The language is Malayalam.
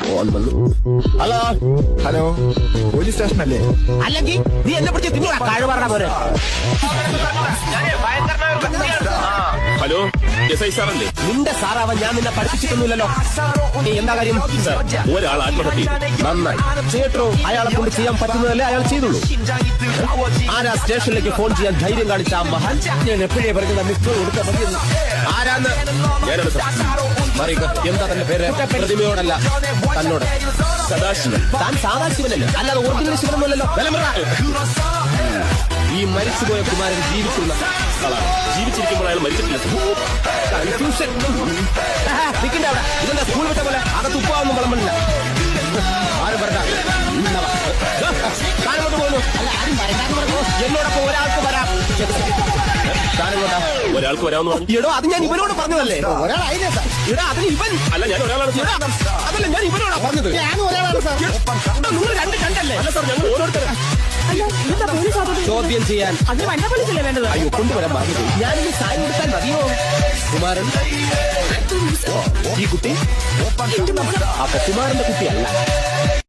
ഹലോ ഹലോ, പോലീസ് സ്റ്റേഷൻ അല്ലേ? അല്ലെങ്കിൽ നീ എന്നെ പിടിച്ച് തിന്നൂടാ കഴിവ് പറഞ്ഞ പോലെ. ഹലോ എസ് ഐ സാറല്ലേ? നിന്റെ സാറാവാൻ ഞാൻ നിന്നെ പഠിപ്പിച്ചിട്ടൊന്നുമില്ലല്ലോ. നീ എന്താ കാര്യം? ഒരാൾ ആത്മഹത്യ ചെയ്തു. നന്നായി ചേട്ടോ, അയാളെ കൊണ്ട് ചെയ്യാൻ പറ്റുന്നതല്ലേ അയാൾ ചെയ്തുള്ളൂ. ആരാ സ്റ്റേഷനിലേക്ക് ഫോൺ ചെയ്യാൻ ധൈര്യം കാണിച്ച ആ മഹാൻ? ഞാൻ എപ്പോഴേ പറഞ്ഞത് മിസ്റ്റർ കൊടുക്കാൻ പറ്റുന്നു. ആരാന്ന്? ഞാനാണ് സാർ. മറിക, എന്താ തന്റെ പേര്? പ്രതിമയോടല്ല, തന്നോട്. സദാശിവൻ. താൻ സാധാ ശിവനല്ലേ, അല്ലാതെ ഒറിജിനൽ ശിവനൊന്നുമല്ലല്ലോ. ഈ മരിച്ചുപോയ കുമാരൻ ജീവിക്കുന്ന ആളാണ്. ജീവിച്ചിരിക്കുമ്പോൾ അയാൾ മരിച്ചിട്ടില്ല സാർ. കൺഫ്യൂഷൻ. നിൽക്കണ്ട അവിടെ. ഇതെന്താ സ്കൂൾ വിട്ട പോലെ അകത്ത് ഉപ്പാവൊന്നും വിളമ്പില്ല. ആരും പറഞ്ഞ താനോട്ട് പോകുന്നു. അല്ല, ആരും വരണ്ടാന്ന് പറഞ്ഞു. എന്നോടൊപ്പം ഒരാൾക്ക് വരാം. താനെങ്ങോട്ടാ? ഒരാൾക്ക് വരാമെന്ന് പറഞ്ഞു. എടോ, അത് ഞാൻ ഇവനോട് പറഞ്ഞതല്ലേ. ഒരാളായില്ലേ സാർ? എടാ, അതിന് ഇവൻ. അല്ല, ഞാൻ ഒരാളാണ് സാർ. അതല്ല, ഞാൻ ഇവനോടാ പറഞ്ഞത്. ഞാൻ ഒരാളാണ് സാർ. നിങ്ങൾ രണ്ടല്ലേ? അല്ല സാർ, ഞങ്ങൾ ഓരോരുത്തരും ചോദ്യം ചെയ്യാൻ വേണ്ടത്. അയ്യോ, കൊണ്ടുവരാൻ പറഞ്ഞത്. ഞാനിനി സാരി കൊടുത്താൽ മതിയോ? കുമാരൻ, ഈ കുട്ടി അപ്പൊ കുമാരന്റെ കുട്ടിയല്ല.